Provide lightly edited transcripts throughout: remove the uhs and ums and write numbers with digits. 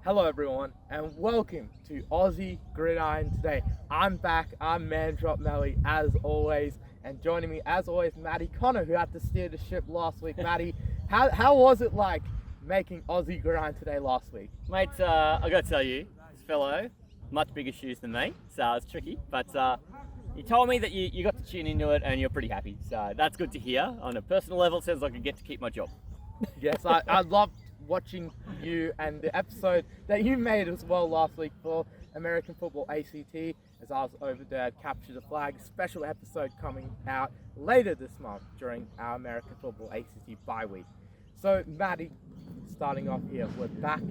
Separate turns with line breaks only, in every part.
Hello everyone and welcome to Aussie Gridiron today. I'm back, I'm Manjot and Matty as always, and joining me as always Matty Connor, who had to steer the ship last week. Matty, how was it like making Aussie Gridiron today last week?
Mate, I got to tell you, this fellow, much bigger shoes than me, so it's tricky, but you told me that you got to tune into it and you're pretty happy, so that's good to hear. On a personal level, it says I can get to keep my job.
Yes, I loved watching you and the episode that you made as well last week for American Football ACT, as I was over there at Capture the Flag. Special episode coming out later this month during our American Football ACT bye week. So Matty, starting off here, we're back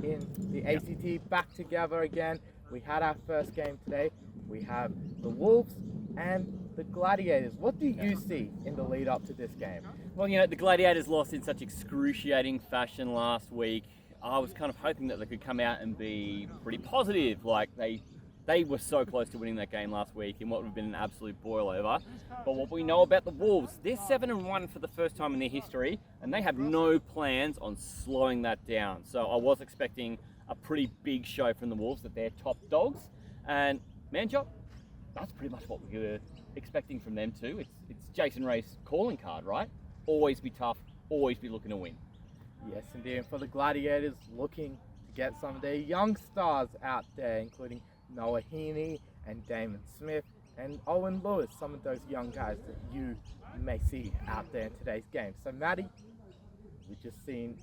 in the ACT, back together again. We had our first game today. We have the Wolves and the Gladiators. What do you see in the lead up to this game?
Well, you know, the Gladiators lost in such excruciating fashion last week. I was kind of hoping that they could come out and be pretty positive. Like, they were so close to winning that game last week in what would have been an absolute boil over. But what we know about the Wolves, they're 7-1 for the first time in their history, and they have no plans on slowing that down. So I was expecting a pretty big show from the Wolves, that they're top dogs. And Manjot, that's pretty much what we were expecting from them too. It's Jason Ray's calling card, right? Always be tough, always be looking to win.
Yes, indeed. And for the Gladiators, looking to get some of their young stars out there, including Noah Heaney and Damon Smith and Owen Lewis, some of those young guys that you may see out there in today's game. So, Matty, we've just seen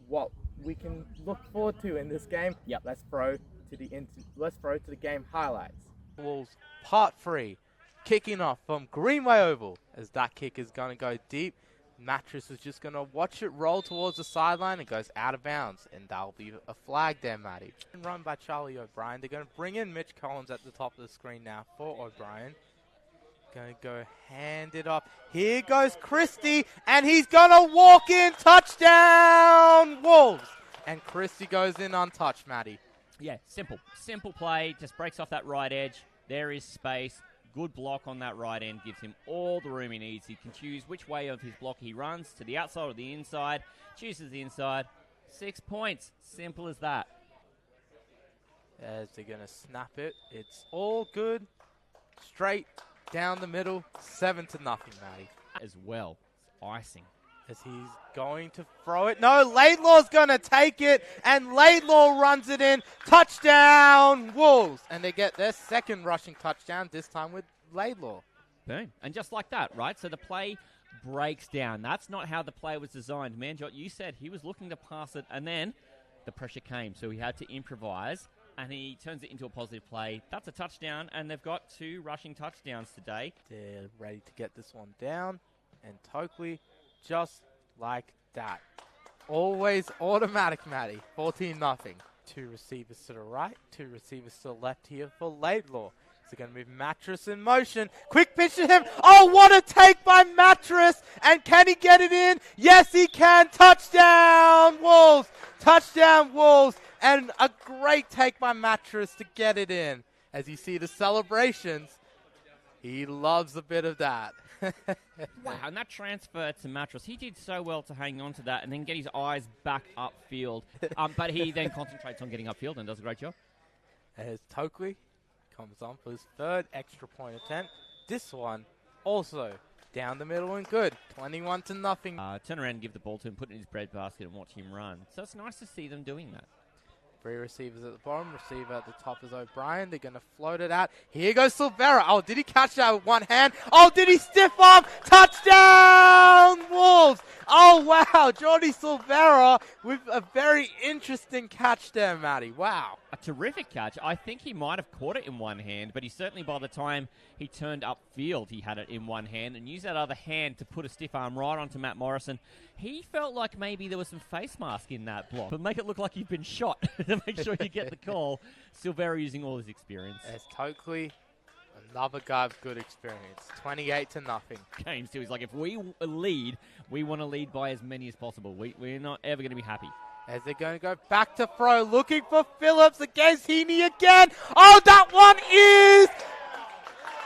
what we can look forward to in this game.
Yep.
Let's throw to the game highlights.
Wolves part 3, kicking off from Greenway Oval, as that kick is going to go deep. Mattress is just going to watch it roll towards the sideline. It goes out of bounds, and that'll be a flag there, Matty. Run by Charlie O'Brien. They're going to bring in Mitch Collins at the top of the screen now for O'Brien. Going to go hand it off. Here goes Christie, and he's going to walk in. Touchdown, Wolves! And Christie goes in untouched, Matty.
Yeah, simple play, just breaks off that right edge. There is space. Good block on that right end, gives him all the room he needs. He can choose which way of his block he runs, to the outside or the inside. Chooses the inside. 6 points. Simple as that.
As they're going to snap it. It's all good. Straight down the middle. 7-0, Matty.
As well. It's icing.
As he's going to throw it. No, Laidlaw's going to take it, and Laidlaw runs it in. Touchdown, Wolves. And they get their second rushing touchdown, this time with Laidlaw.
Boom. And just like that, right? So the play breaks down. That's not how the play was designed. Manjot, you said he was looking to pass it, and then the pressure came. So he had to improvise, and he turns it into a positive play. That's a touchdown, and they've got 2 rushing touchdowns today.
They're ready to get this one down, and Tokley, just like that. Always automatic, Matty. 14-0. 2 receivers to the right, 2 receivers to the left here for Laidlaw. So going to move Mattress in motion. Quick pitch to him. Oh, what a take by Mattress. And can he get it in? Yes, he can. Touchdown, Wolves. Touchdown, Wolves. And a great take by Mattress to get it in. As you see the celebrations, he loves a bit of that.
Wow, and that transfer to Mattress, he did so well to hang on to that and then get his eyes back upfield. But he then concentrates on getting upfield and does a great job.
As Tokley comes on for his 3rd extra point attempt. This one also down the middle and good. 21-0.
Turn around and give the ball to him, put it in his breadbasket and watch him run. So it's nice to see them doing that.
3 receivers at the bottom. Receiver at the top is O'Brien. They're going to float it out. Here goes Silvera. Oh, did he catch that with one hand? Oh, did he stiff arm? Touchdown, Wolves! Oh, wow. Jordy Silvera with a very interesting catch there, Matty. Wow.
A terrific catch. I think he might have caught it in one hand, but he certainly, by the time he turned upfield, he had it in one hand and used that other hand to put a stiff arm right onto Matt Morrison. He felt like maybe there was some face mask in that block, but make it look like you've been shot to make sure you get the call. Silvera using all his experience.
As Tokley, another guy with good experience. 28-0.
Games too. He's like, if we lead, we want to lead by as many as possible. We're not ever going to be happy.
As they're going to go back to throw, looking for Phillips against Heaney again. Oh, that one is...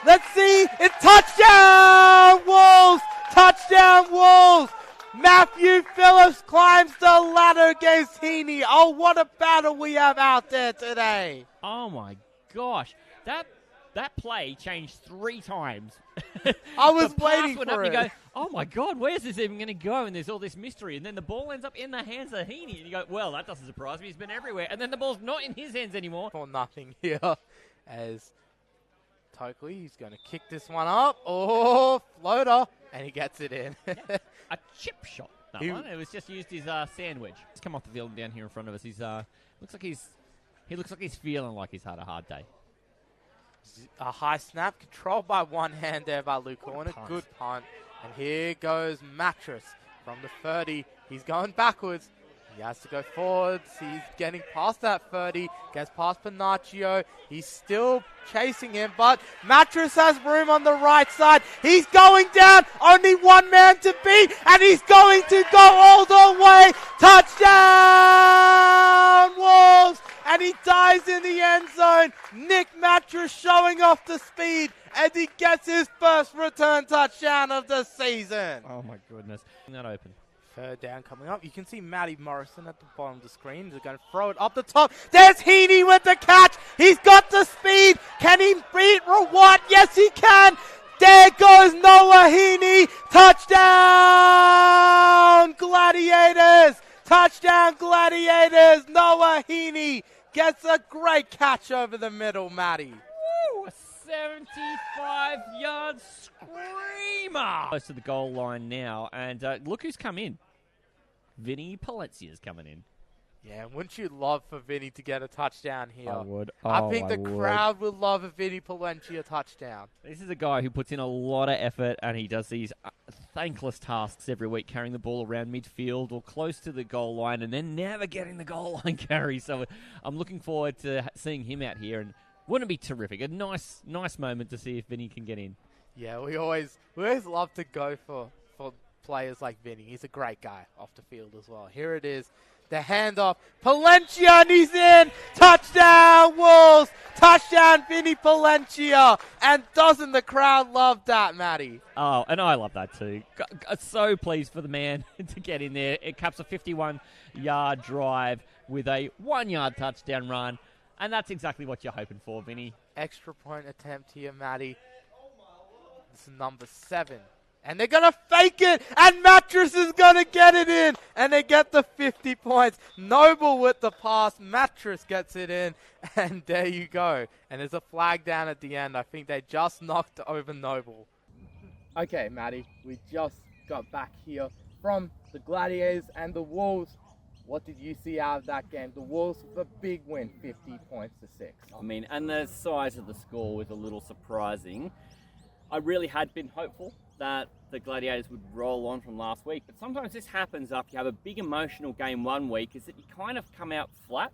Let's see. It's touchdown, Wolves! Touchdown, Wolves! Matthew Phillips climbs the ladder against Heaney. Oh, what a battle we have out there today.
Oh my gosh, that play changed 3 times.
I was
The pass
waiting
went
for
up,
it.
You go, oh my God, where's this even going to go? And there's all this mystery. And then the ball ends up in the hands of Heaney. And you go, well, that doesn't surprise me. He's been everywhere. And then the ball's not in his hands anymore.
For nothing here as Tokley, he's going to kick this one up. Oh, floater. And he gets it in.
A chip shot, that
He-
one. It was just used his sandwich. He's come off the field down here in front of us. He looks like he's feeling like he's had a hard day.
A high snap controlled by one hand there by Luke Horner.
punt.
Good punt. And here goes Mattress from the 30. He's going backwards. He has to go forwards. He's getting past that 30. Gets past Panaccio. He's still chasing him, but Mattress has room on the right side. He's going down. Only one man to beat, and he's going to go all the way. Touchdown, Wolves! And he dies in the end zone. Nick Mattress showing off the speed as he gets his first return touchdown of the season.
Oh my goodness. That open.
Third down coming up. You can see Matty Morrison at the bottom of the screen. They're going to throw it up the top. There's Heaney with the catch. He's got the speed. Can he beat Rawat? Yes, he can. There goes Noah Heaney. Touchdown, Gladiators. Touchdown, Gladiators. Noah Heaney gets a great catch over the middle, Matty.
Woo! A 75-yard screamer! Close to the goal line now, and look who's come in. Vinny Palencia's coming in.
Yeah, wouldn't you love for Vinny to get a touchdown here?
I would.
I think the crowd would love a Vinny Palencia touchdown.
This is a guy who puts in a lot of effort, and he does these thankless tasks every week, carrying the ball around midfield or close to the goal line, and then never getting the goal line carry. So I'm looking forward to seeing him out here, and wouldn't it be terrific? A nice moment to see if Vinny can get in.
Yeah, we always love to go for players like Vinny. He's a great guy off the field as well. Here it is. The handoff. Palencia, and he's in. Touchdown, Wolves. Touchdown, Vinny Palencia. And doesn't the crowd love that, Matty?
Oh, and I love that too. So pleased for the man to get in there. It caps a 51-yard drive with a 1-yard touchdown run. And that's exactly what you're hoping for, Vinny.
Extra point attempt here, Matty. This is number 7. And they're going to fake it. And Mattress is going to get it in. And they get the 50 points. Noble with the pass. Mattress gets it in. And there you go. And there's a flag down at the end. I think they just knocked over Noble.
Okay, Matty, we just got back here from the Gladiators and the Wolves. What did you see out of that game? The Wolves with a big win, 50 points to 6.
I mean, and the size of the score was a little surprising. I really had been hopeful that the Gladiators would roll on from last week, but sometimes this happens after you have a big emotional game one week, is that you kind of come out flat.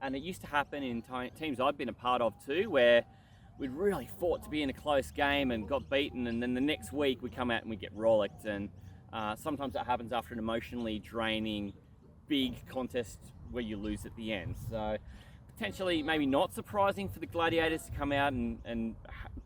And it used to happen in teams I've been a part of too, where we'd really fought to be in a close game and got beaten, and then the next week we come out and we get rollicked. And sometimes that happens after an emotionally draining big contest where you lose at the end. So potentially maybe not surprising for the Gladiators to come out and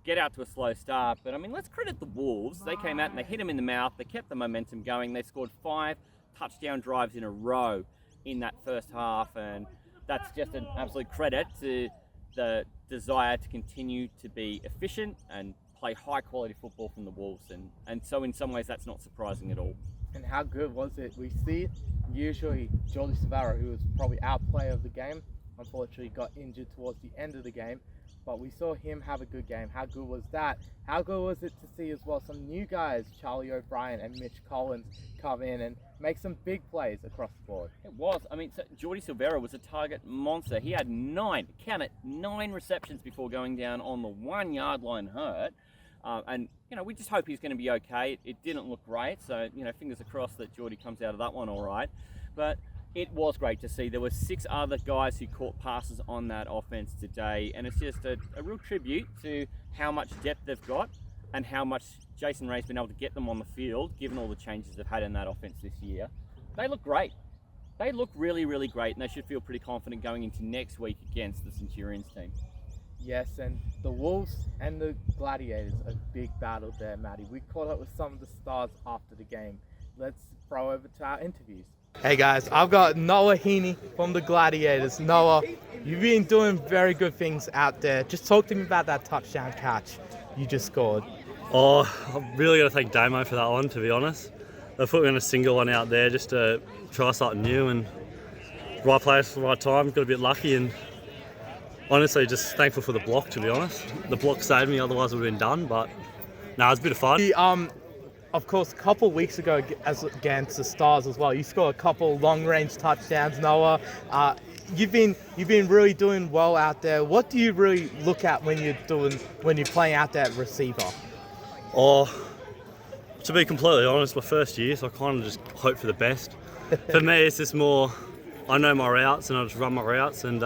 get out to a slow start. But I mean, let's credit the Wolves. They came out and they hit them in the mouth. They kept the momentum going. They scored 5 touchdown drives in a row in that first half. And that's just an absolute credit to the desire to continue to be efficient and play high quality football from the Wolves. And so in some ways that's not surprising at all.
And how good was it? We see usually Jordi Savaro, who was probably our player of the game, unfortunately got injured towards the end of the game, but we saw him have a good game. How good was that? How good was it to see as well some new guys, Charlie O'Brien and Mitch Collins, come in and make some big plays across the board?
It was. I mean, so Jordi Silvera was a target monster. He had 9 receptions before going down on the 1-yard line hurt. And, you know, we just hope he's going to be okay. It didn't look great, so, you know, fingers crossed that Jordi comes out of that one all right. But it was great to see. There were 6 other guys who caught passes on that offense today, and it's just a real tribute to how much depth they've got and how much Jason Ray's been able to get them on the field, given all the changes they've had in that offense this year. They look great. They look really, really great, and they should feel pretty confident going into next week against the Centurions team.
Yes, and the Wolves and the Gladiators, a big battle there, Matty. We caught up with some of the stars after the game. let's throw over to our interviews.
Hey guys, I've got Noah Heaney from the Gladiators. Noah, you've been doing very good things out there. Just talk to me about that touchdown catch you just scored.
Oh, I'm really got to thank Damo for that one, to be honest. They put me on a single one out there just to try something new, and right place, right time, got a bit lucky, and honestly just thankful for the block, to be honest. The block saved me, otherwise it would have been done, but no, it was a bit of fun.
Of course, a couple weeks ago against the Stars as well, you scored a couple long-range touchdowns, Noah. You've been really doing well out there. What do you really look at when you're playing out there at receiver?
Oh, to be completely honest, my first year, so I kind of just hope for the best. For me, it's just more, I know my routes and I just run my routes, and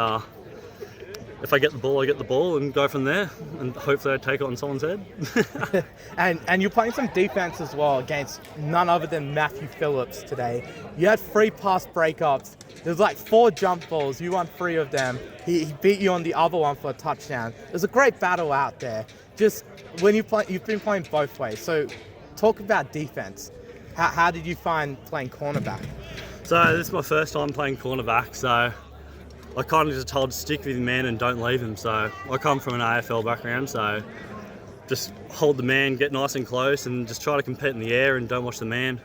if I get the ball, I get the ball and go from there, and hopefully I take it on someone's head.
and you're playing some defense as well against none other than Matthew Phillips today. You had 3 pass breakups. There's like 4 jump balls. You won 3 of them. He beat you on the other one for a touchdown. There's a great battle out there. Just when you've been playing both ways. So talk about defense. How did you find playing cornerback?
So this is my first time playing cornerback, so I kind of just told to stick with the man and don't leave him. So I come from an AFL background, so just hold the man, get nice and close, and just try to compete in the air and don't watch the man.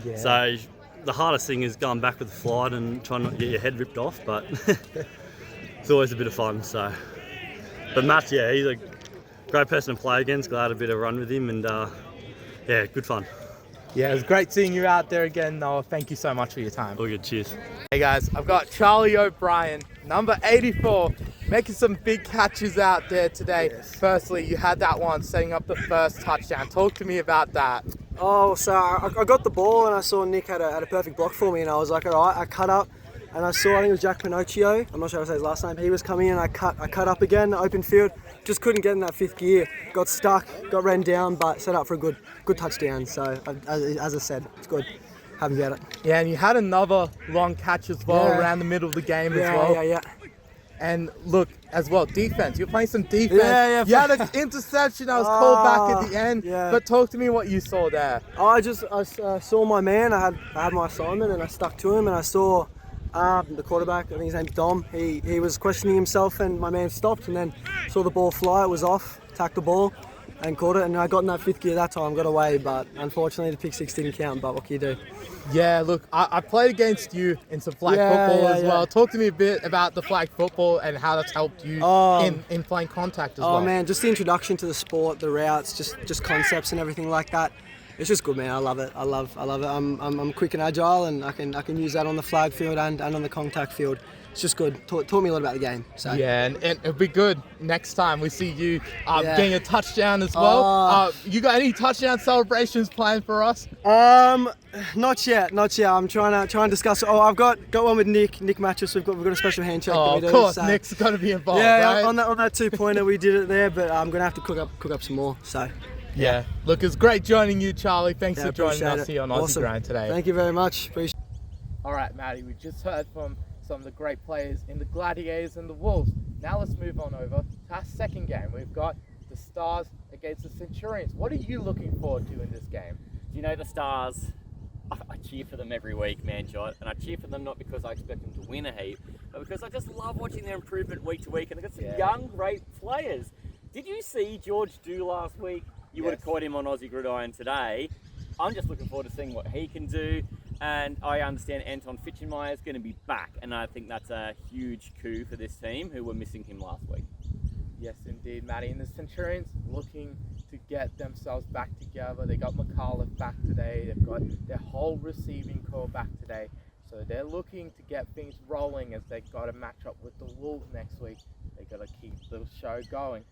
Yeah.
So the hardest thing is going back with the flight and trying not to get your head ripped off, but it's always a bit of fun. So, but Matt, yeah, he's a great person to play against. Glad a bit of run with him, and yeah, good fun.
Yeah, it was great seeing you out there again, Noah. Thank you so much for your time.
All good, cheers.
Hey guys, I've got Charlie O'Brien, number 84, making some big catches out there today. Yes. Firstly, you had that one setting up the first touchdown. Talk to me about that.
Oh, so I got the ball and I saw Nick had a perfect block for me, and I was like, all right, I cut up and I saw, I think it was Jack Pinocchio, I'm not sure how to say his last name, he was coming in, I cut up again, open field, just couldn't get in that 5th gear, got stuck, got ran down, but set up for a good touchdown. So as I said, it's good. Happy about it.
Yeah, and you had another long catch as well around the middle of the game as well.
Yeah.
And look, as well, defense. You're playing some defense.
Yeah.
You had an interception that was called back at the end.
Yeah.
But talk to me what you saw there.
I saw my man. I had my assignment and I stuck to him, and I saw the quarterback, I think his name's Dom. He was questioning himself, and my man stopped, and then saw the ball fly. It was off. Tacked the ball and caught it, and I got in that 5th gear that time. Got away, but unfortunately the pick 6 didn't count. But what can you do?
Yeah, look, I played against you in some flag football as well. Talk to me a bit about the flag football and how that's helped you in playing contact as well.
Oh man, just the introduction to the sport, the routes, just concepts and everything like that. It's just good, man. I love it. I love it. I'm quick and agile, and I can use that on the flag field and on the contact field. It's just good. Taught me a lot about the game. So.
Yeah, and it'll be good next time we see you getting a touchdown as well. You got any touchdown celebrations planned for us?
Not yet. I'm trying to discuss. Oh, I've got one with Nick Mattress. We've got a special handshake.
Oh,
that we
of
do,
course,
so.
Nick's got to be involved.
Yeah,
right?
on that 2-pointer we did it there, but I'm gonna have to cook up some more. So.
Yeah. Look, it's great joining you, Charlie. Thanks for joining us here on Aussie Gridiron today.
Thank you very much. Appreciate it.
All right, Matty, we just heard from some of the great players in the Gladiators and the Wolves. Now let's move on over to our second game. We've got the Stars against the Centurions. What are you looking forward to in this game?
You know, the Stars, I cheer for them every week, Manjot, and I cheer for them not because I expect them to win a heap, but because I just love watching their improvement week to week, and they've got some young, great players. Did you see George Do last week? You would have caught him on Aussie Gridiron today. I'm just looking forward to seeing what he can do. And I understand Anton Fitchenmeyer is going to be back. And I think that's a huge coup for this team, who were missing him last week.
Yes, indeed, Matty. And the Centurions looking to get themselves back together. They got McAuliffe back today. They've got their whole receiving core back today. So they're looking to get things rolling as they've got to match up with the Wolves next week. They've got to keep the show going.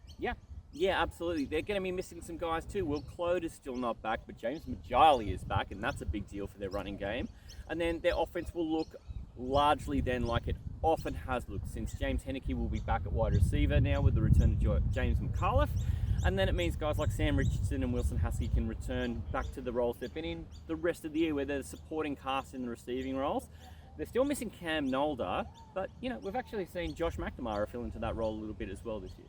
Yeah, absolutely. They're going to be missing some guys too. Will Clode is still not back, but James Majali is back, and that's a big deal for their running game. And then their offense will look largely then like it often has looked, since James Henneke will be back at wide receiver now with the return of James McAuliffe. And then it means guys like Sam Richardson and Wilson Haskey can return back to the roles they've been in the rest of the year, where they're the supporting cast in the receiving roles. They're still missing Cam Nolder, but we've actually seen Josh McNamara fill into that role a little bit as well this year.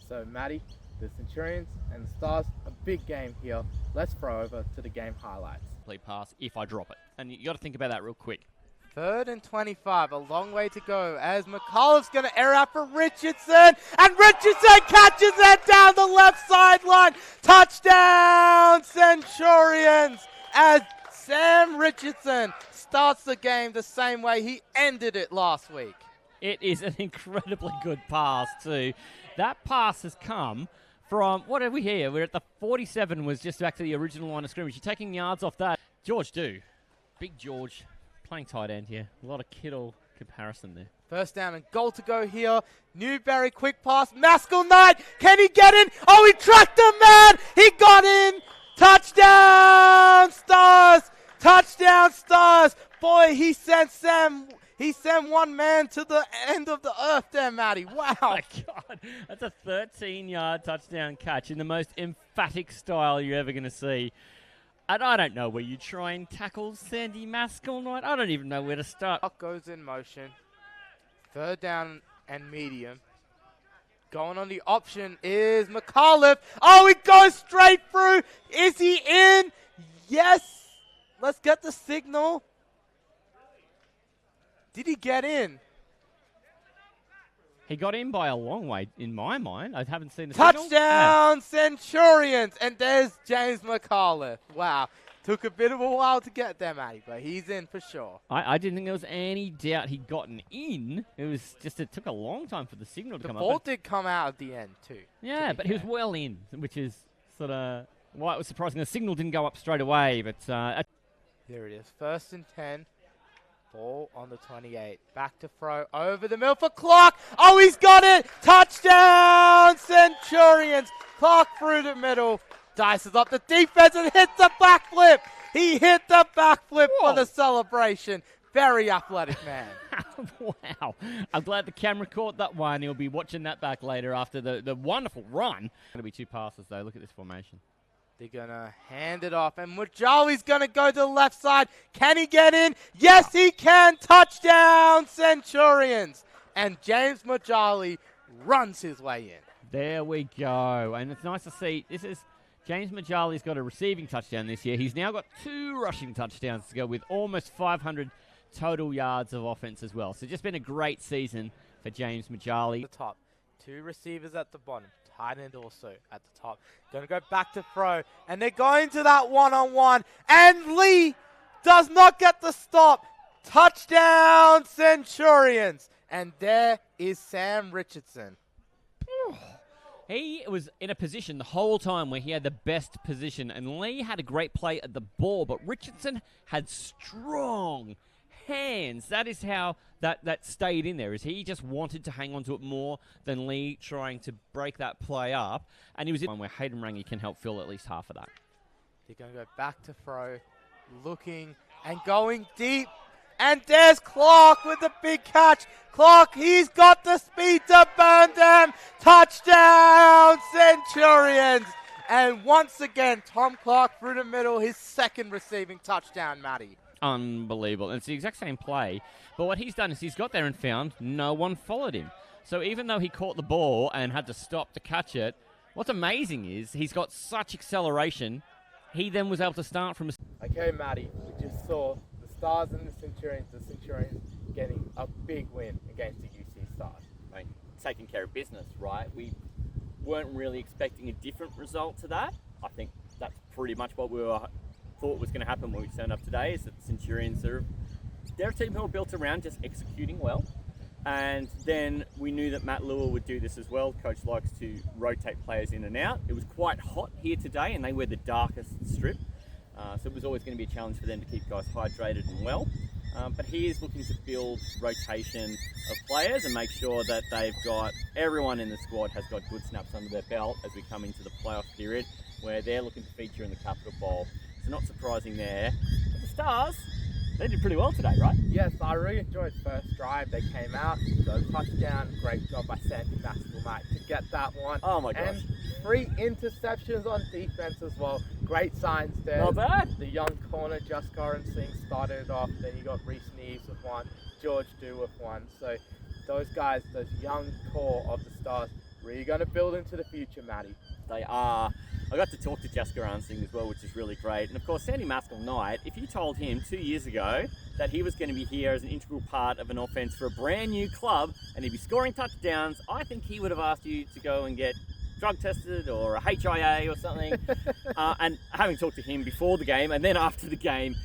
So, Matty, the Centurions and the Stars, a big game here. Let's throw over to the game highlights.
Complete pass if I drop it. And you got to think about that real quick.
3rd and 25, a long way to go as McAuliffe's going to air out for Richardson, and Richardson catches it down the left sideline. Touchdown, Centurions, as Sam Richardson starts the game the same way he ended it last week.
It is an incredibly good pass too. That pass has come from, what are we here? We're at the 47, was just back to the original line of scrimmage. You're taking yards off that. George Dew, big George, playing tight end here. A lot of Kittle comparison there.
1st down and goal to go here. Newberry, quick pass. Maskell Knight, can he get in? Oh, he tracked him, man! He got in! Touchdown, Stars! Touchdown, Stars! Boy, he sent one man to the end of the earth there, Matty. Wow.
Oh my God, that's a 13-yard touchdown catch in the most emphatic style you're ever going to see. And I don't know where you try and tackle Sandy Maskell Knight. I don't even know where to start.
Clock goes in motion. 3rd down and medium. Going on the option is McAuliffe. Oh, he goes straight through. Is he in? Yes. Let's get the signal. Did he get in?
He got in by a long way, in my mind. I haven't seen the
Touchdown, Centurions! And there's James McAuliffe. Wow. Took a bit of a while to get there, Matty, but he's in for sure.
I didn't think there was any doubt he'd gotten in. It was just, it took a long time for the signal to come up.
The ball did come out at the end, too.
Yeah, but he was well in, which is sort of why it was surprising. The signal didn't go up straight away, but...
There it is. 1st and 10. Ball on the 28. Back to throw. Over the middle for Clark. Oh, he's got it. Touchdown, Centurions. Clark through the middle. Dices up the defense and hits the backflip. He hit the backflip for the celebration. Very athletic man.
Wow. I'm glad the camera caught that one. He'll be watching that back later after the wonderful run. Going to be 2 passes, though. Look at this formation.
They're going to hand it off, and Mujali's going to go to the left side. Can he get in? Yes, he can. Touchdown, Centurions. And James Mujali runs his way in.
There we go. And it's nice to see. This is James Mujali's got a receiving touchdown this year. He's now got 2 rushing touchdowns to go with almost 500 total yards of offense as well. So just been a great season for James Mujali.
The top. 2 receivers at the bottom. Tight end also at the top. Going to go back to throw. And they're going to that one-on-one. And Lee does not get the stop. Touchdown, Centurions. And there is Sam Richardson.
He was in a position the whole time where he had the best position. And Lee had a great play at the ball. But Richardson had strong hands. That is how that stayed in there, is he just wanted to hang on to it more than Lee trying to break that play up. And he was in one where Hayden Rangi can help fill at least half of that.
They're going to go back to throw, looking and going deep. And there's Clark with the big catch. Clark, he's got the speed to burn them. Touchdown, Centurions. And once again, Tom Clark through the middle, his 2nd receiving touchdown, Matty.
Unbelievable. And it's the exact same play. But what he's done is he's got there and found no one followed him. So even though he caught the ball and had to stop to catch it, what's amazing is he's got such acceleration, he then was able to start from...
Okay, Matty, we just saw the Stars and the Centurions getting a big win against the UC Stars.
I mean, taking care of business, right? We weren't really expecting a different result to that. I think that's pretty much what we thought was going to happen when we turned up today, is that the Centurions they're a team who are built around just executing well. And then we knew that Matt Lewell would do this as well. Coach likes to rotate players in and out. It was quite hot here today, and they were the darkest strip. So it was always going to be a challenge for them to keep guys hydrated and well. But he is looking to build rotation of players and make sure that they've got everyone in the squad has got good snaps under their belt as we come into the playoff period, where they're looking to feature in the Capital Bowl. So not surprising there. But the Stars, they did pretty well today, right?
Yes, I really enjoyed first drive. They came out, got a touchdown. Great job by Sandy Maskell Knight to get that one.
Oh my gosh.
And 3 interceptions on defense as well. Great signs there.
Not bad.
The young corner, Just Goran Singh, started it off. Then you got Reese Neves with 1, George Dew with 1. So those guys, those young core of the Stars, Really going to build into the future, Matty.
They are. I got to talk to Jaskaran Singh as well, which is really great. And of course, Sandy Maskell-Knight, if you told him 2 years ago that he was going to be here as an integral part of an offense for a brand new club and he'd be scoring touchdowns, I think he would have asked you to go and get drug tested or a HIA or something. And having talked to him before the game and then after the game,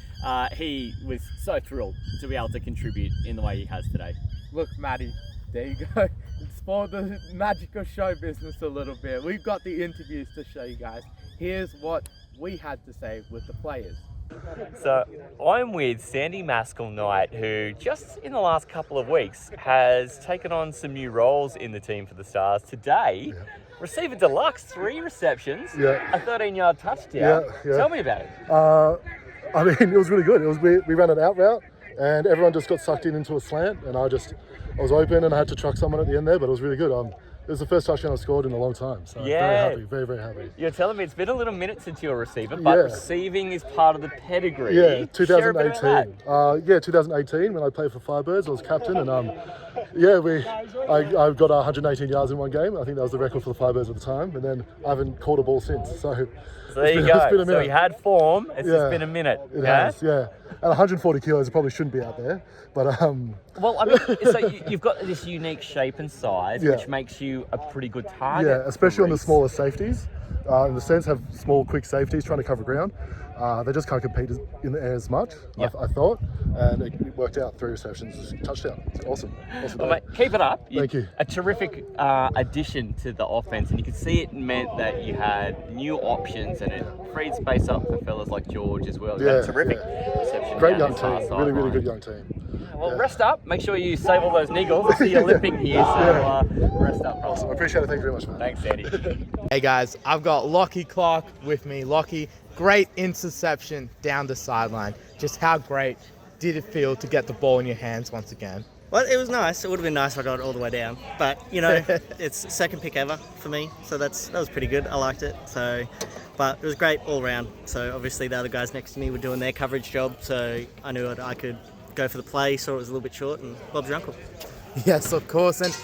he was so thrilled to be able to contribute in the way he has today.
Look, Matty, there you go. Explore the magic of show business a little bit. We've got the interviews to show you guys. Here's what we had to say with the players.
So I'm with Sandy Maskell-Knight, who just in the last couple of weeks has taken on some new roles in the team for the Stars. Today, receive a deluxe 3 receptions, a 13-yard touchdown. Tell me about it.
I mean, it was really good. We ran an out route and everyone just got sucked into a slant, and I was open and I had to truck someone at the end there, but it was really good. It was the first touchdown I've scored in a long time, so very happy, very, very happy.
You're telling me it's been a little minute since you were a receiver, but receiving is part of the pedigree.
Yeah, 2018.
Share a bit about that.
2018 when I played for Firebirds, I was captain, and I got 118 yards in one game. I think that was the record for the Firebirds at the time, and then I haven't caught a ball since. So
there you go. So you had form. It's just been a minute.
It has, At 140 kilos, it probably shouldn't be out there, but
Well, I mean, so you've got this unique shape and size, which makes you a pretty good target.
Yeah, especially on the smaller safeties. In the sense, have small, quick safeties trying to cover ground. They just can't compete in the air as much, I thought, and it worked out. 3 receptions, touchdown. It's awesome.
Well, mate, keep it up.
Thank you.
A terrific addition to the offense, and you could see it meant that you had new options, and it freed space up for fellas like George as well.
Yeah,
terrific reception.
Great young team. Really, really good young team.
Well, rest up. Make sure you save all those niggles. I see you're limping here, so rest up.
Awesome. I appreciate it. Thank you very much, man.
Thanks, Sandy.
Hey guys, I've got Lockie Clark with me. Lockie, great interception down the sideline. Just how great did it feel to get the ball in your hands once again?
Well, it was nice. It would have been nice if I got it all the way down. But, it's second pick ever for me. So that was pretty good. I liked it. But it was great all round. So obviously the other guys next to me were doing their coverage job. So I knew I could go for the play. Saw it was a little bit short, and Bob's your uncle.
Yes, of course. And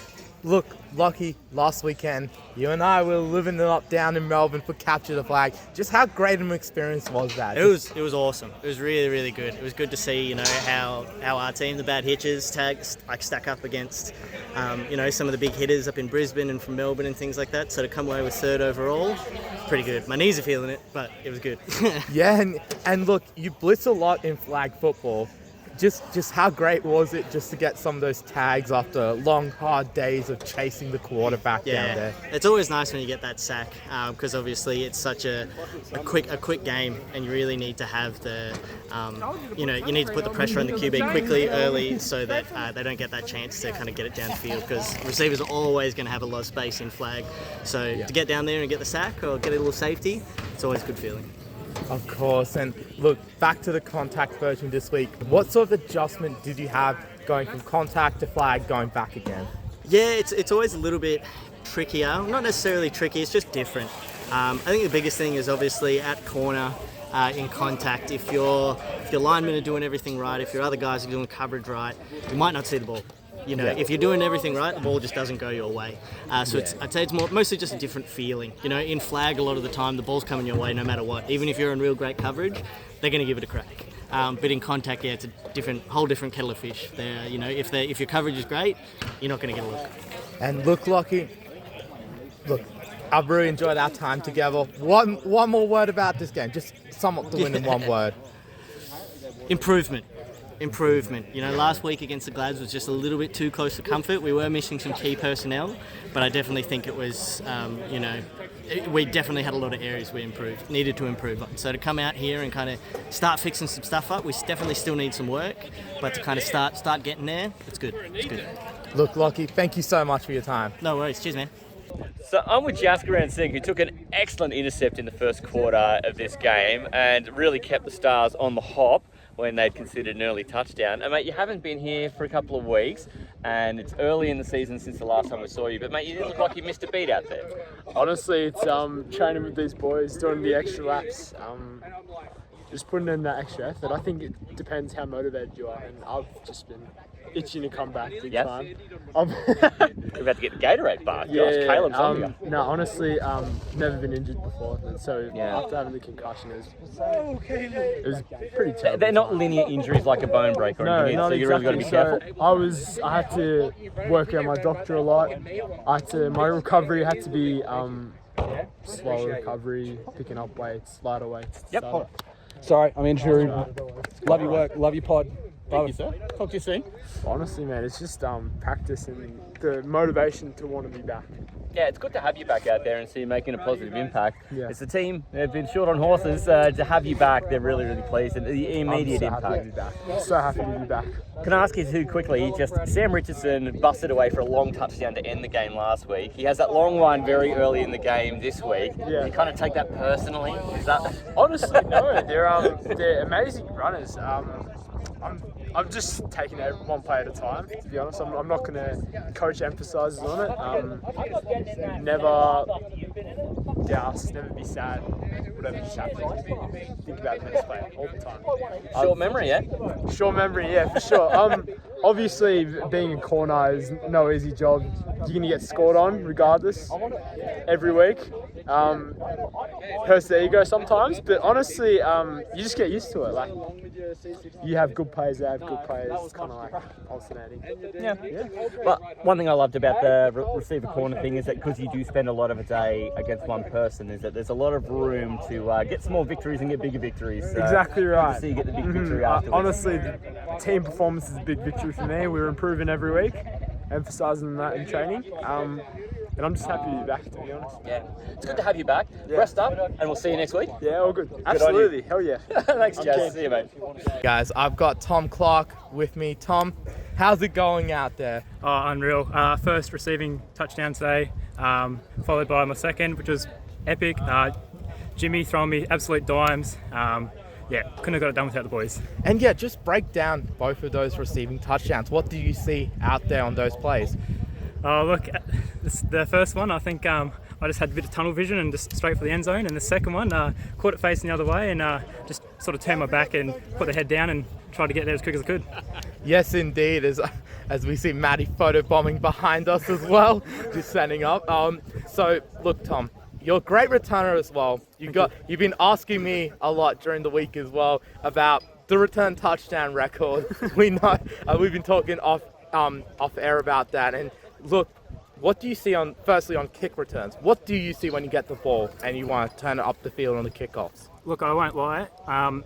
look, Lockie, last weekend, you and I were living it up down in Melbourne for Capture the Flag. Just how great an experience was that?
It was awesome. It was really, really good. It was good to see, how our team, the Bad Hitchers, stack up against, some of the big hitters up in Brisbane and from Melbourne and things like that. So to come away with 3rd overall, pretty good. My knees are feeling it, but it was good.
Yeah, and look, you blitz a lot in flag football. Just how great was it just to get some of those tags after long, hard days of chasing the quarterback down there?
It's always nice when you get that sack because obviously it's such a quick game, and you really need to have the, you need to put the pressure on the QB quickly, early, so that they don't get that chance to kind of get it downfield, because receivers are always going to have a lot of space in flag. So to get down there and get the sack or get a little safety, it's always a good feeling.
Of course, and look, back to the contact version this week. What sort of adjustment did you have going from contact to flag, going back again?
Yeah, it's always a little bit trickier. Not necessarily tricky, it's just different. I think the biggest thing is obviously at corner, in contact. If your linemen are doing everything right, if your other guys are doing coverage right, you might not see the ball. If you're doing everything right, the ball just doesn't go your way. I'd say it's mostly just a different feeling. In flag, a lot of the time, the ball's coming your way no matter what. Even if you're in real great coverage, they're going to give it a crack. But in contact, it's a whole different kettle of fish. If your coverage is great, you're not going to get a look.
And look, Lockie, I've really enjoyed our time together. One more word about this game, just sum up the win in one word.
Improvement. Last week against the Glads was just a little bit too close to comfort. We were missing some key personnel, but I definitely think it was, we definitely had a lot of areas we needed to improve on. So to come out here and kind of start fixing some stuff up, we definitely still need some work, but to kind of start getting there, it's good.
Look, Lockie, thank you so much for your time.
No worries. Cheers, man.
So I'm with Jaskaran Singh, who took an excellent intercept in the first quarter of this game and really kept the Stars on the hop when they'd considered an early touchdown. And mate, you haven't been here for a couple of weeks, and it's early in the season since the last time we saw you, but mate, you didn't look like you missed a beat out there.
Honestly, it's training with these boys, doing the extra laps, just putting in that extra effort. I think it depends how motivated you are, and I've just been itching to come back big time.
We're about to get the Gatorade bar. Gosh, Caleb's on you.
No, honestly, never been injured before, so
Yeah.
after having the concussion, it was pretty terrible.
They're not linear injuries like a bone break or anything,
not
so you really got to be
exactly.
careful.
So I had to work out my doctor a lot. My recovery had to be slow recovery, picking up weights, lighter weights.
Yep.
Sorry, I'm injured. Love your work. Love your pod.
Thank you, sir. Talk to you soon.
Honestly, man, it's just practice and the motivation to want to be back.
Yeah, it's good to have you back out there and see you making a positive impact.
Yeah.
It's a team, they've been short on horses, to have you back, they're really, really pleased, and the immediate
I'm so happy to
impact.
be back. So happy to be back.
Can I ask you too quickly, Sam Richardson busted away for a long touchdown to end the game last week. He has that long one very early in the game this week.
Yeah.
You kind of take that personally? Is that...
Honestly, no, they're amazing runners. I'm just taking it one play at a time, to be honest. I'm not going to coach emphasizes on it. Never douse, never be sad, whatever just happens. Think about the next play all the time.
Short memory, yeah?
Short memory, yeah, for sure. Obviously, being a corner is no easy job. You're going to get scored on regardless every week. Hurts the ego sometimes, but honestly, you just get used to it. Like, you have good players, they have good players. It's kind of like alternating.
Yeah. But one thing I loved about the receiver corner thing is that because you do spend a lot of a day against one person, is that there's a lot of room to get small victories and get bigger victories. So
Exactly right.
Good to see you get the big victory afterwards.
Honestly, the team performance is a big victory for me. We're improving every week, emphasising that in training. And I'm just happy to be back, to be honest.
Yeah, it's good to have you back. Rest up, and we'll see you next week.
Yeah, all good.
on you.
Absolutely. Hell yeah.
Thanks,
I'm
Jess.
keen.
See you, mate.
Guys, I've got Tom Clark with me. Tom, how's it going out there?
Oh, unreal. First receiving touchdown today, followed by my second, which was epic. Jimmy throwing me absolute dimes. Yeah, couldn't have got it done without the boys.
And yeah, just break down both of those receiving touchdowns. What do you see out there on those plays?
Look, the first one, I think I just had a bit of tunnel vision and just straight for the end zone. And the second one, caught it facing the other way and just sort of turned my back and put the head down and tried to get there as quick as I could.
Yes, indeed, as we see Matty photobombing behind us as well, just setting up. So look, Tom, you're a great returner as well. You've been asking me a lot during the week as well about the return touchdown record. We know we've been talking off air about that. And look, what do you see firstly on kick returns? What do you see when you get the ball and you want to turn it up the field on the kickoffs?
Look, I won't lie.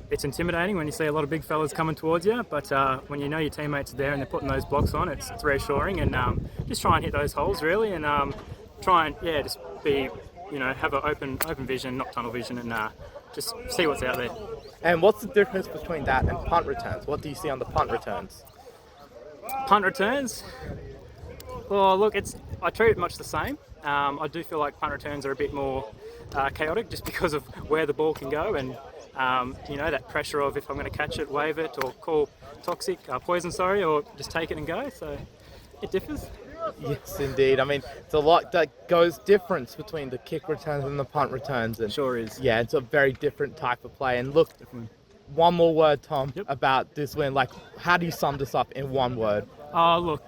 It's intimidating when you see a lot of big fellas coming towards you, but when you know your teammates are there and they're putting those blocks on, it's reassuring. And just try and hit those holes really, and try and just be, have an open vision, not tunnel vision, and just see what's out there.
And what's the difference between that and punt returns? What do you see on the punt returns?
Punt returns. Well, look, I treat it much the same. I do feel like punt returns are a bit more chaotic just because of where the ball can go and, that pressure of if I'm going to catch it, wave it, or call poison, or just take it and go. So it differs.
Yes, indeed. I mean, it's a lot that goes difference between the kick returns and the punt returns. And
Sure is.
Yeah, it's a very different type of play. And look, one more word, Tom, about this win. Like, how do you sum this up in one word?
Look,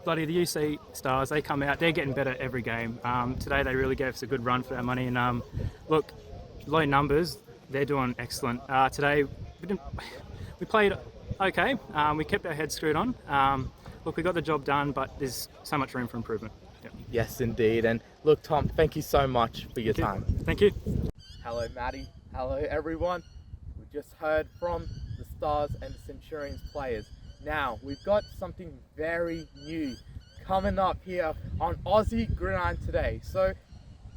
bloody the UC Stars, they come out, they're getting better every game. Today they really gave us a good run for our money. And look, low numbers, they're doing excellent. Today we played okay. We kept our heads screwed on. Look, we got the job done, but there's so much room for improvement. Yep.
Yes, indeed. And look, Tom, thank you so much for your time.
Thank you.
Hello, Matty. Hello, everyone. We just heard from the Stars and the Centurions players. Now, we've got something very new coming up here on Aussie Gridiron today. So,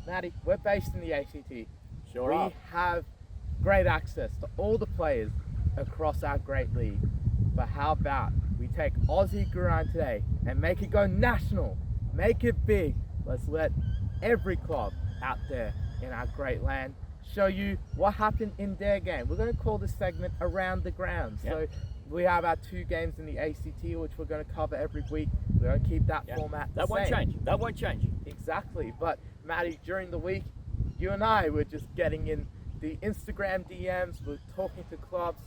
Matty, we're based in the ACT.
Sure
we
are.
have great access to all the players across our great league. But how about we take Aussie Gridiron today and make it go national, make it big. Let's let every club out there in our great land show you what happened in their game. We're going to call this segment Around the Grounds.
Yep.
So we have our 2 games in the ACT, which we're going to cover every week. We're going to keep that format the
That won't
same.
change. That won't change.
Exactly. But Matty, during the week, you and I were just getting in the Instagram DMs, we're talking to clubs,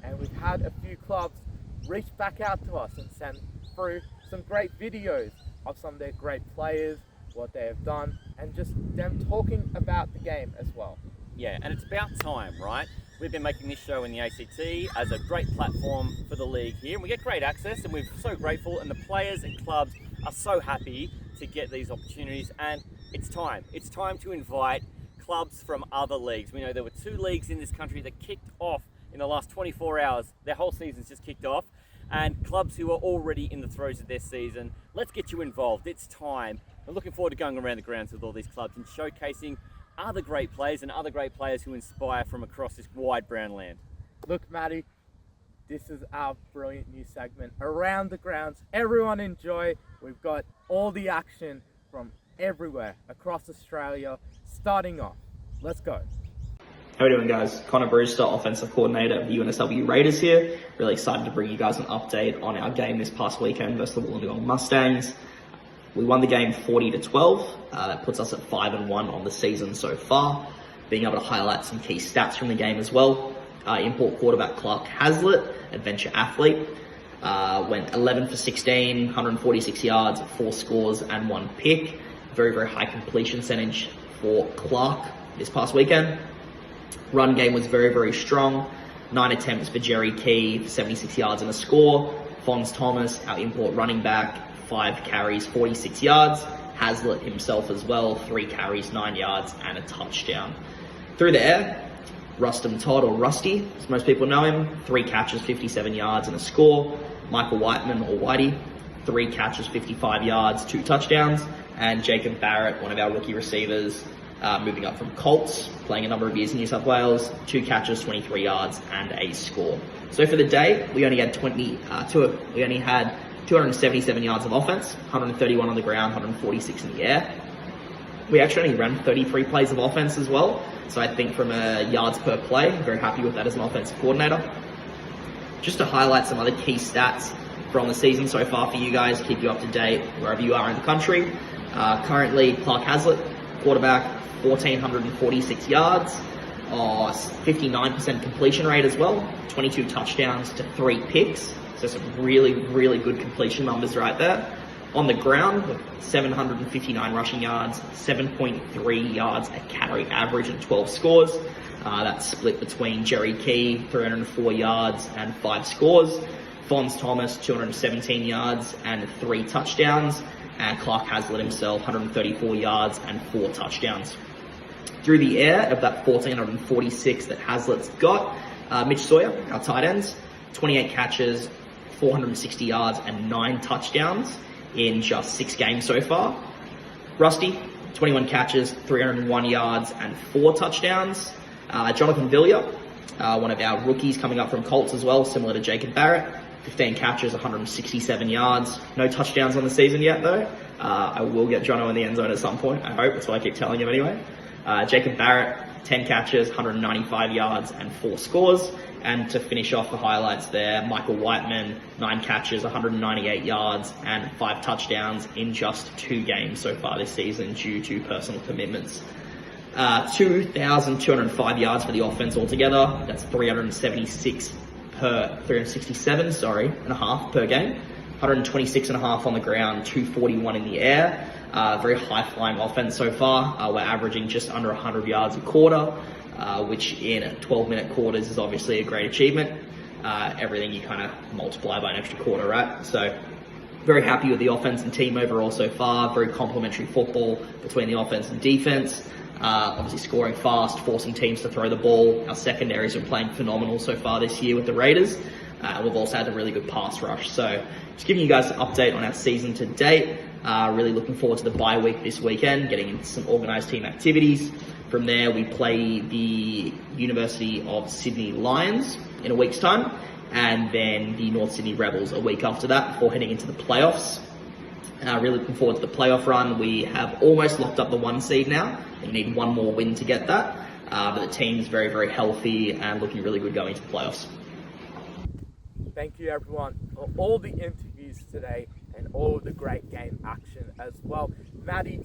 and we've had a few clubs reach back out to us and send through some great videos of some of their great players, what they have done, and just them talking about the game as well.
Yeah, and it's about time, right? We've been making this show in the ACT as a great platform for the league here, and we get great access, and we're so grateful, and the players and clubs are so happy to get these opportunities, and it's time. It's time to invite clubs from other leagues. We know there were 2 leagues in this country that kicked off in the last 24 hours. Their whole season's just kicked off, and clubs who are already in the throes of their season, let's get you involved. It's time. I'm looking forward to going around the grounds with all these clubs and showcasing other great players and other great players who inspire from across this wide brown land.
Look, Matty, this is our brilliant new segment, Around the Grounds. Everyone enjoy. We've got all the action from everywhere across Australia. Starting off, let's go.
How are we doing, guys? Connor Brewster, offensive coordinator of the UNSW Raiders here. Really excited to bring you guys an update on our game this past weekend versus the Wollongong Mustangs. We won the game 40-12. That puts us at 5-1 on the season so far. Being able to highlight some key stats from the game as well. Import quarterback Clark Hazlitt, adventure athlete, went 11 for 16, 146 yards, 4 scores and 1 pick. Very, very high completion percentage for Clark this past weekend. Run game was very, very strong. 9 attempts for Jerry Key, 76 yards and a score. Fons Thomas, our import running back, 5 carries, 46 yards. Hazlitt himself as well, 3 carries, 9 yards and a touchdown. Through the air, Rustum Todd, or Rusty, as most people know him, 3 catches, 57 yards and a score. Michael Whiteman, or Whitey, 3 catches, 55 yards, 2 touchdowns. And Jacob Barrett, one of our rookie receivers, moving up from Colts, playing a number of years in New South Wales, 2 catches, 23 yards and a score. So for the day, we only had 277 yards of offense, 131 on the ground, 146 in the air. We actually only ran 33 plays of offense as well. So I think from a yards per play, I'm very happy with that as an offensive coordinator. Just to highlight some other key stats from the season so far for you guys, keep you up to date wherever you are in the country. Currently, Clark Hazlitt, quarterback, 1,446 yards, 59% completion rate as well, 22 touchdowns to 3 picks. So some really, really good completion numbers right there. On the ground, with 759 rushing yards, 7.3 yards a carry average and 12 scores. That's split between Jerry Key, 304 yards and 5 scores. Fons Thomas, 217 yards and 3 touchdowns. And Clark Hazlitt himself, 134 yards and 4 touchdowns. Through the air, of that 1,446 that Hazlitt's got, Mitch Sawyer, our tight ends, 28 catches, 460 yards and 9 touchdowns in just 6 games so far. Rusty, 21 catches, 301 yards and 4 touchdowns. Jonathan Villier, one of our rookies coming up from Colts as well, similar to Jacob Barrett, 15 catches, 167 yards. No touchdowns on the season yet though. I will get Jono in the end zone at some point, I hope. That's what I keep telling him anyway. Jacob Barrett, 10 catches, 195 yards and 4 scores. And to finish off the highlights there, Michael Whiteman, 9 catches, 198 yards and 5 touchdowns in just 2 games so far this season due to personal commitments. 2,205 yards for the offense altogether. That's 367 and a half per game. 126 and a half on the ground, 241 in the air. Very high flying offense so far. We're averaging just under 100 yards a quarter, which in 12-minute quarters is obviously a great achievement. Everything you kind of multiply by an extra quarter, right? So very happy with the offense and team overall so far. Very complementary football between the offense and defense. Obviously scoring fast, forcing teams to throw the ball. Our secondaries are playing phenomenal so far this year with the Raiders. We've also had a really good pass rush. So just giving you guys an update on our season to date. Really looking forward to the bye week this weekend, getting into some organised team activities. From there, we play the University of Sydney Lions in a week's time, and then the North Sydney Rebels a week after that before heading into the playoffs. Really looking forward to the playoff run. We have almost locked up the 1 seed now. You need 1 more win to get that. But the team's very, very healthy and looking really good going into the playoffs.
Thank you everyone for all the interviews today and all the great game action as well. Matty,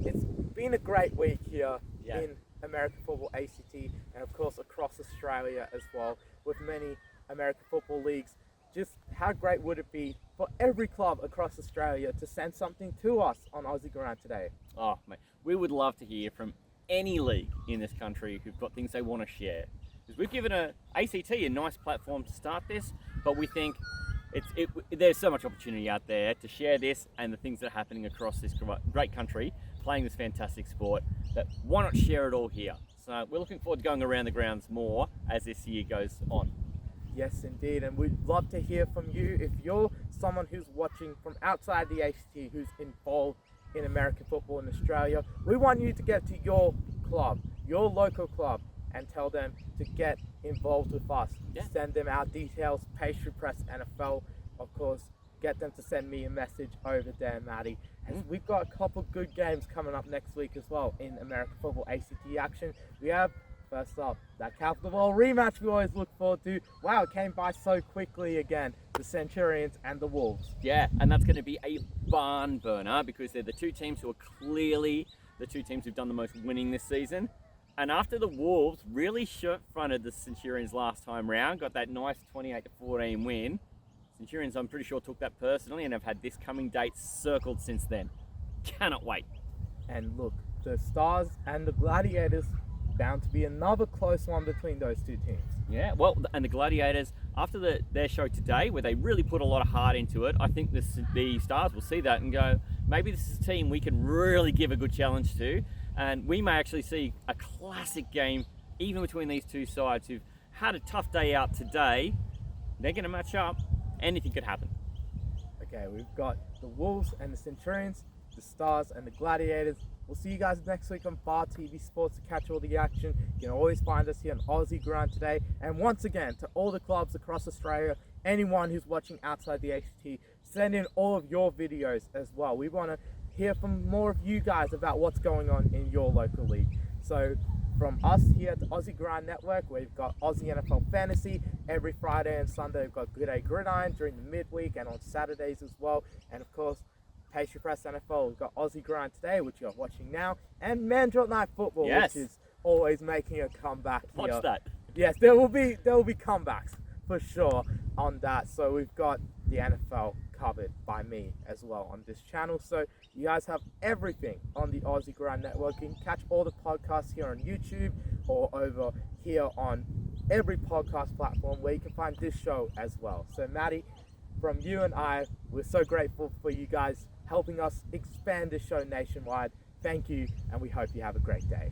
it's been a great week here in American Football ACT and of course across Australia as well, with many American football leagues just how great would it be for every club across Australia to send something to us on Aussie Gridiron today?
Oh, mate, we would love to hear from any league in this country who've got things they want to share. Because we've given ACT a nice platform to start this, but we think there's so much opportunity out there to share this and the things that are happening across this great country, playing this fantastic sport, that why not share it all here? So we're looking forward to going around the grounds more as this year goes on.
Yes, indeed, and we'd love to hear from you. If you're someone who's watching from outside the ACT, who's involved in American football in Australia, we want you to get to your club, your local club, and tell them to get involved with us.
Yeah.
Send them our details, Pastry Press NFL, of course. Get them to send me a message over there, Matty. And we've got a couple good games coming up next week as well in American football ACT action. We have, first up, that Capital Ball rematch we always look forward to. Wow, it came by so quickly again. The Centurions and the Wolves.
Yeah, and that's going to be a barn burner because they're the two teams who are clearly the two teams who've done the most winning this season. And after the Wolves really shirt-fronted the Centurions last time round, got that nice 28-14 win, Centurions, I'm pretty sure, took that personally and have had this coming date circled since then. Cannot wait.
And look, the Stars and the Gladiators, bound to be another close one between those two teams.
Yeah, well, and the Gladiators, after their show today, where they really put a lot of heart into it, I think the Stars will see that and go, maybe this is a team we can really give a good challenge to. And we may actually see a classic game, even between these two sides who've had a tough day out today. They're going to match up. Anything could happen.
Okay, we've got the Wolves and the Centurions, the Stars and the Gladiators. We'll see you guys next week on Bar TV Sports to catch all the action. You can always find us here on Aussie Gridiron today. And once again, to all the clubs across Australia, anyone who's watching outside the ACT, send in all of your videos as well. We want to hear from more of you guys about what's going on in your local league. So from us here at the Aussie Gridiron Network, we've got Aussie NFL Fantasy every Friday and Sunday. We've got Good Day Gridiron during the midweek and on Saturdays as well. And of course, Pastry Press NFL. We've got Aussie Gridiron today, which you're watching now, and Manjot Night Football,
yes,
which is always making a comeback here.
Watch that.
Yes, there will be comebacks for sure on that. So we've got the NFL covered by me as well on this channel. So you guys have everything on the Aussie Gridiron Network. You can catch all the podcasts here on YouTube or over here on every podcast platform where you can find this show as well. So Matty, from you and I, we're so grateful for you guys helping us expand this show nationwide. Thank you, and we hope you have a great day.